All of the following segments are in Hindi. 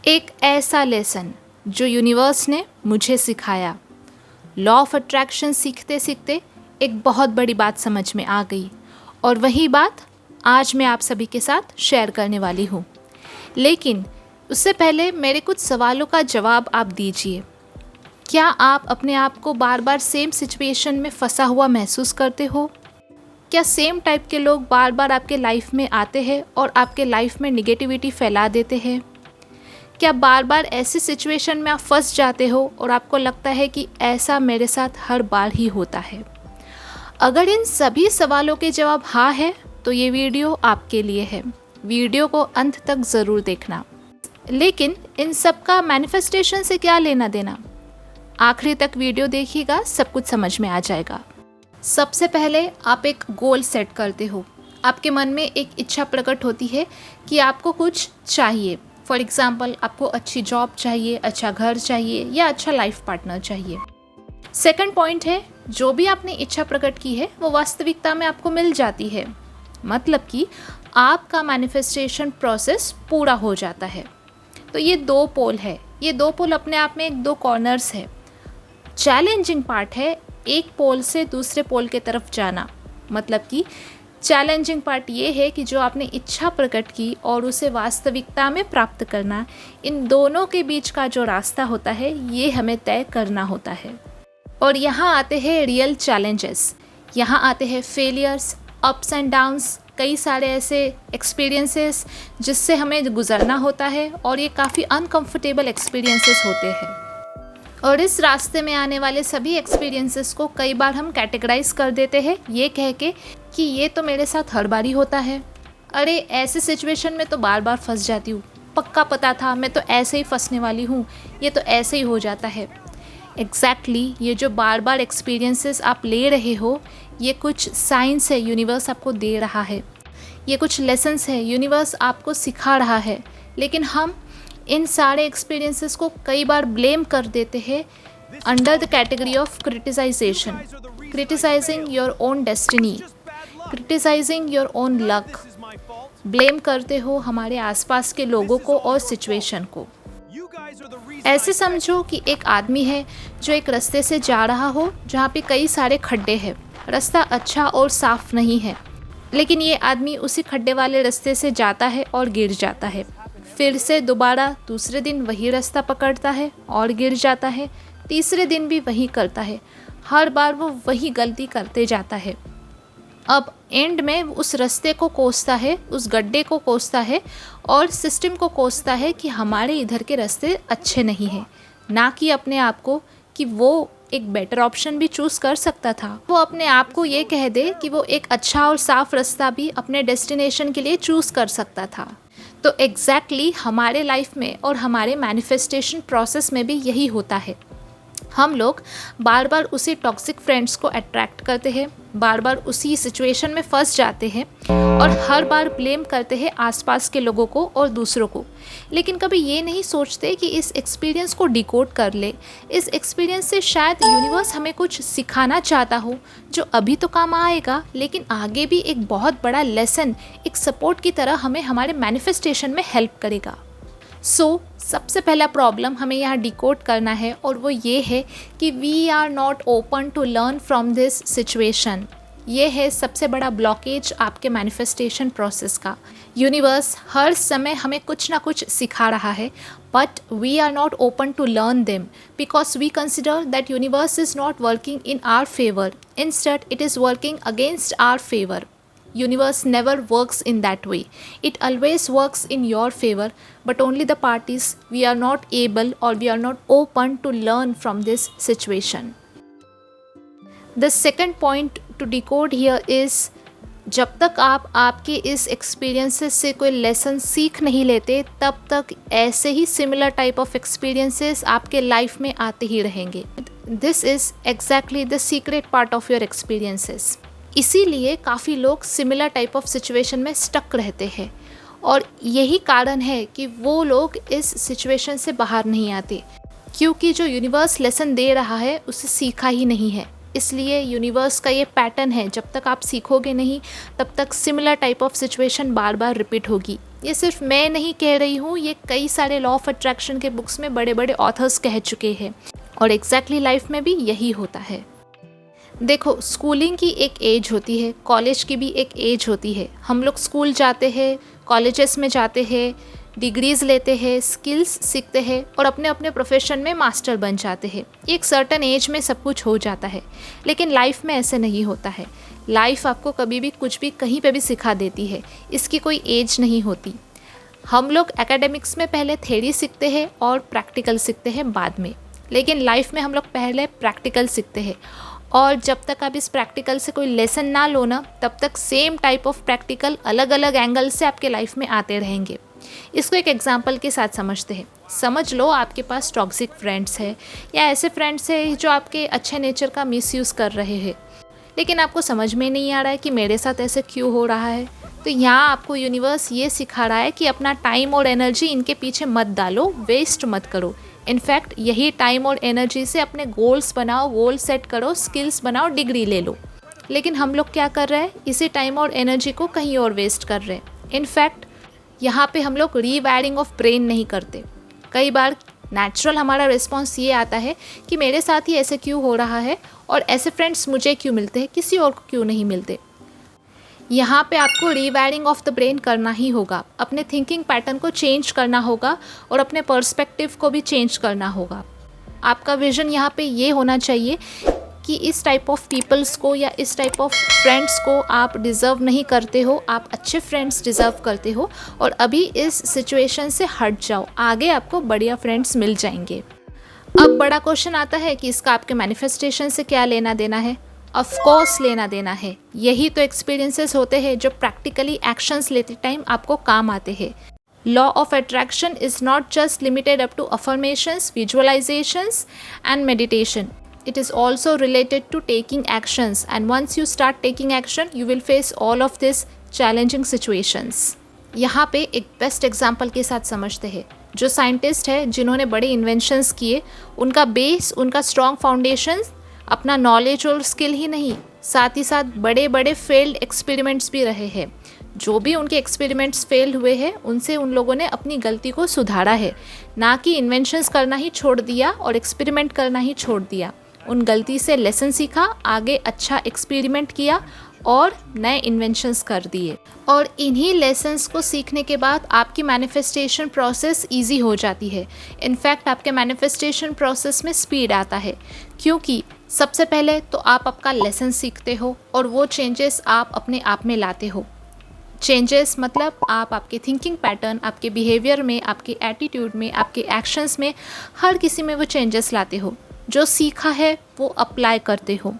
एक ऐसा लेसन जो यूनिवर्स ने मुझे सिखाया। लॉ ऑफ अट्रैक्शन सीखते सीखते एक बहुत बड़ी बात समझ में आ गई और वही बात आज मैं आप सभी के साथ शेयर करने वाली हूँ। लेकिन उससे पहले मेरे कुछ सवालों का जवाब आप दीजिए। क्या आप अपने आप को बार बार सेम सिचुएशन में फंसा हुआ महसूस करते हो? क्या सेम टाइप के लोग बार बार आपके लाइफ में आते हैं और आपके लाइफ में निगेटिविटी फैला देते हैं? क्या बार बार ऐसी सिचुएशन में आप फंस जाते हो और आपको लगता है कि ऐसा मेरे साथ हर बार ही होता है? अगर इन सभी सवालों के जवाब हाँ है तो ये वीडियो आपके लिए है। वीडियो को अंत तक ज़रूर देखना। लेकिन इन सब का मैनिफेस्टेशन से क्या लेना देना? आखिरी तक वीडियो देखिएगा, सब कुछ समझ में आ जाएगा। सबसे पहले आप एक गोल सेट करते हो। आपके मन में एक इच्छा प्रकट होती है कि आपको कुछ चाहिए। फॉर एग्ज़ाम्पल, आपको अच्छी जॉब चाहिए, अच्छा घर चाहिए या अच्छा लाइफ पार्टनर चाहिए। सेकंड पॉइंट है, जो भी आपने इच्छा प्रकट की है वो वास्तविकता में आपको मिल जाती है। मतलब कि आपका मैनिफेस्टेशन प्रोसेस पूरा हो जाता है। तो ये दो पोल है। ये दो पोल अपने आप में एक दो कॉर्नर्स है। चैलेंजिंग पार्ट है एक पोल से दूसरे पोल के तरफ जाना। मतलब कि चैलेंजिंग पार्ट ये है कि जो आपने इच्छा प्रकट की और उसे वास्तविकता में प्राप्त करना, इन दोनों के बीच का जो रास्ता होता है ये हमें तय करना होता है। और यहाँ आते हैं रियल चैलेंजेस। यहाँ आते हैं फेलियर्स, अप्स एंड डाउन्स, कई सारे ऐसे एक्सपीरियंसेस जिससे हमें गुजरना होता है और ये काफ़ी अनकंफर्टेबल एक्सपीरियंसेस होते हैं। और इस रास्ते में आने वाले सभी एक्सपीरियंसेस को कई बार हम कैटेगराइज कर देते हैं ये कह के कि ये तो मेरे साथ हर बार ही होता है। अरे ऐसे सिचुएशन में तो बार बार फंस जाती हूँ, पक्का पता था, मैं तो ऐसे ही फंसने वाली हूँ, ये तो ऐसे ही हो जाता है। एग्जैक्टली ये जो बार बार एक्सपीरियंसेस आप ले रहे हो, ये कुछ साइंस है यूनिवर्स आपको दे रहा है। ये कुछ लेसन्स है यूनिवर्स आपको सिखा रहा है। लेकिन हम इन सारे एक्सपीरियंसेस को कई बार ब्लेम कर देते हैं under the category of criticisation, criticising your own destiny, criticising your own luck. Blame करते हो हमारे आसपास के लोगों को और सिचुएशन को। ऐसे समझो कि एक आदमी है जो एक रास्ते से जा रहा हो जहाँ पे कई सारे खड्डे हैं। रास्ता अच्छा और साफ नहीं है, लेकिन ये आदमी उसी खड्डे वाले रास्ते से जाता है और गिर जाता है। फिर से दोबारा दूसरे दिन वही रास्ता पकड़ता है और गिर जाता है। तीसरे दिन भी वही करता है। हर बार वो वही गलती करते जाता है। अब एंड में उस रास्ते को कोसता है, उस गड्ढे को कोसता है और सिस्टम को कोसता है कि हमारे इधर के रास्ते अच्छे नहीं हैं। ना कि अपने आप को कि वो एक बेटर ऑप्शन भी चूज़ कर सकता था। वो अपने आप को ये कह दे कि वो एक अच्छा और साफ रास्ता भी अपने डेस्टिनेशन के लिए चूज़ कर सकता था। तो एग्जैक्टली हमारे लाइफ में और हमारे मैनिफेस्टेशन प्रोसेस में भी यही होता है। हम लोग बार बार उसी टॉक्सिक फ्रेंड्स को अट्रैक्ट करते हैं, बार बार उसी सिचुएशन में फंस जाते हैं और हर बार ब्लेम करते हैं आसपास के लोगों को और दूसरों को। लेकिन कभी ये नहीं सोचते कि इस एक्सपीरियंस को डिकोड कर ले। इस एक्सपीरियंस से शायद यूनिवर्स हमें कुछ सिखाना चाहता हो जो अभी तो काम आएगा, लेकिन आगे भी एक बहुत बड़ा लेसन, एक सपोर्ट की तरह हमें हमारे मैनिफेस्टेशन में हेल्प करेगा। सबसे पहला प्रॉब्लम हमें यहाँ डिकोड करना है और वो ये है कि we are not open to learn from this situation. ये है सबसे बड़ा ब्लॉकेज आपके मैनिफेस्टेशन प्रोसेस का। यूनिवर्स हर समय हमें कुछ ना कुछ सिखा रहा है, but we are not open to learn them because we consider that universe is not working in our favour, instead it is working against our favour. Universe never works in that way. It always works in your favor, but only the part is we are not able or we are not open to learn from this situation. The second point to decode here is जब तक आप आपके इस एक्सपीरियंसेस से कोई लेसन सीख नहीं लेते, तब तक ऐसे ही सिमिलर टाइप ऑफ एक्सपीरियंसेस आपके लाइफ में आते ही रहेंगे। This is exactly the secret part of your experiences. इसीलिए काफ़ी लोग सिमिलर टाइप ऑफ सिचुएशन में स्टक रहते हैं और यही कारण है कि वो लोग इस सिचुएशन से बाहर नहीं आते, क्योंकि जो यूनिवर्स लेसन दे रहा है उसे सीखा ही नहीं है। इसलिए यूनिवर्स का ये पैटर्न है, जब तक आप सीखोगे नहीं तब तक similar type of situation bar bar repeat होगी। ये सिर्फ मैं नहीं कह रही हूँ, ये कई सारे लॉ ऑफ अट्रैक्शन के बुक्स में बड़े बड़े ऑथर्स कह चुके हैं और एग्जैक्टली लाइफ में भी यही होता है। देखो, स्कूलिंग की एक एज होती है, कॉलेज की भी एक एज होती है। हम लोग स्कूल जाते हैं, कॉलेजेस में जाते हैं, डिग्रीज़ लेते हैं, स्किल्स सीखते हैं और अपने अपने प्रोफेशन में मास्टर बन जाते हैं। एक सर्टन एज में सब कुछ हो जाता है, लेकिन लाइफ में ऐसे नहीं होता है। लाइफ आपको कभी भी कुछ भी कहीं पे भी सिखा देती है, इसकी कोई एज नहीं होती। हम लोग एकेडमिक्स में पहले थ्योरी सीखते हैं और प्रैक्टिकल सीखते हैं बाद में, लेकिन लाइफ में हम लोग पहले प्रैक्टिकल सीखते हैं और जब तक आप इस प्रैक्टिकल से कोई लेसन ना लो ना, तब तक सेम टाइप ऑफ प्रैक्टिकल अलग अलग एंगल से आपके लाइफ में आते रहेंगे। इसको एक एग्जांपल के साथ समझते हैं। समझ लो आपके पास टॉक्सिक फ्रेंड्स है या ऐसे फ्रेंड्स है जो आपके अच्छे नेचर का मिसयूज़ कर रहे हैं, लेकिन आपको समझ में नहीं आ रहा है कि मेरे साथ ऐसे क्यों हो रहा है। तो यहाँ आपको यूनिवर्स ये सिखा रहा है कि अपना टाइम और एनर्जी इनके पीछे मत डालो, वेस्ट मत करो। इनफैक्ट यही टाइम और एनर्जी से अपने गोल्स बनाओ, गोल सेट करो, स्किल्स बनाओ, डिग्री ले लो। लेकिन हम लोग क्या कर रहे हैं, इसी टाइम और एनर्जी को कहीं और वेस्ट कर रहे हैं। इनफैक्ट यहाँ पे हम लोग रीवायरिंग ऑफ ब्रेन नहीं करते। कई बार नेचुरल हमारा रिस्पॉन्स ये आता है कि मेरे साथ ही ऐसे क्यों हो रहा है और ऐसे फ्रेंड्स मुझे क्यों मिलते हैं, किसी और को क्यों नहीं मिलते। यहाँ पे आपको रीवायरिंग ऑफ द ब्रेन करना ही होगा, अपने थिंकिंग पैटर्न को चेंज करना होगा और अपने पर्सपेक्टिव को भी चेंज करना होगा। आपका विजन यहाँ पे ये होना चाहिए कि इस टाइप ऑफ पीपल्स को या इस टाइप ऑफ फ्रेंड्स को आप डिज़र्व नहीं करते हो, आप अच्छे फ्रेंड्स डिज़र्व करते हो और अभी इस सिचुएशन से हट जाओ, आगे आपको बढ़िया फ्रेंड्स मिल जाएंगे। अब बड़ा क्वेश्चन आता है कि इसका आपके मैनिफेस्टेशन से क्या लेना देना है। ऑफ कोर्स लेना देना है। यही तो एक्सपीरियंसेस होते हैं जो प्रैक्टिकली एक्शंस लेते टाइम आपको काम आते हैं। Law of attraction is not just limited up to affirmations, visualisations and meditation. It is also related to taking actions, and once you start taking action, you will face all of these challenging situations. यहाँ पे एक बेस्ट एग्जाम्पल के साथ समझते हैं। जो साइंटिस्ट है जिन्होंने बड़े इन्वेंशंस किए, उनका बेस, उनका स्ट्रॉन्ग फाउंडेशन अपना नॉलेज और स्किल ही नहीं, साथ ही साथ बड़े बड़े फेल्ड एक्सपेरिमेंट्स भी रहे हैं। जो भी उनके एक्सपेरिमेंट्स फेल हुए हैं, उनसे उन लोगों ने अपनी गलती को सुधारा है, ना कि इन्वेंशंस करना ही छोड़ दिया और एक्सपेरिमेंट करना ही छोड़ दिया। उन गलती से लेसन सीखा, आगे अच्छा एक्सपेरिमेंट किया और नए इन्वेंशंस कर दिए। और इन्हीं लेसन्स को सीखने के बाद आपकी मैनिफेस्टेशन प्रोसेस इजी हो जाती है। इनफैक्ट आपके मैनिफेस्टेशन प्रोसेस में स्पीड आता है, क्योंकि सबसे पहले तो आप आपका लेसन सीखते हो और वो चेंजेस आप अपने आप में लाते हो। चेंजेस मतलब आप आपके थिंकिंग पैटर्न, आपके बिहेवियर में, आपके एटीट्यूड में, आपके एक्शंस में, हर किसी में वो चेंजेस लाते हो। जो सीखा है वो अप्लाई करते हो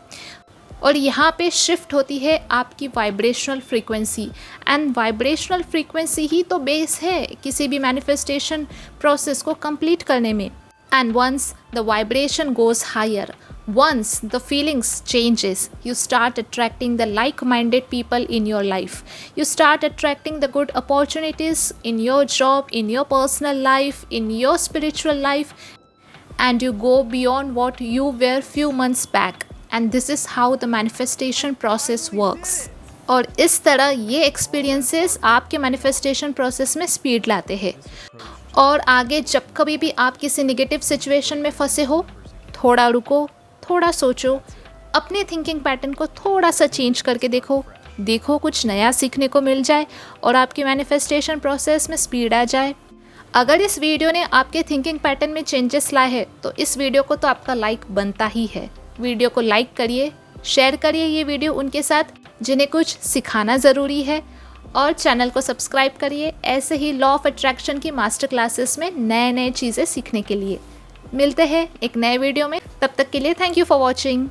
और यहाँ पे शिफ्ट होती है आपकी vibrational frequency, and vibrational frequency ही तो बेस है किसी भी मैनिफेस्टेशन प्रोसेस को कंप्लीट करने में। And once the vibration goes higher, once the feelings changes, you start attracting the like-minded people in your life. You start attracting the good opportunities in your job, in your personal life, in your spiritual life, and you go beyond what you were few months back. And this is how the manifestation process works. और इस तरह ये एक्सपीरियंसेस आपके मैनिफेस्टेशन प्रोसेस में स्पीड लाते हैं। और आगे जब कभी भी आप किसी नेगेटिव सिचुएशन में फंसे हो, थोड़ा रुको, थोड़ा सोचो, अपने थिंकिंग पैटर्न को थोड़ा सा चेंज करके देखो कुछ नया सीखने को मिल जाए और आपकी मैनिफेस्टेशन प्रोसेस में स्पीड आ जाए। अगर इस वीडियो ने आपके थिंकिंग पैटर्न में चेंजेस लाए हैं तो इस वीडियो को तो आपका लाइक बनता ही है। वीडियो को लाइक करिए, शेयर करिए ये वीडियो उनके साथ जिन्हें कुछ सिखाना ज़रूरी है, और चैनल को सब्सक्राइब करिए ऐसे ही लॉ ऑफ अट्रैक्शन की मास्टर क्लासेस में नए चीज़ें सीखने के लिए। मिलते हैं एक नए वीडियो में, तब तक के लिए थैंक यू फॉर वॉचिंग।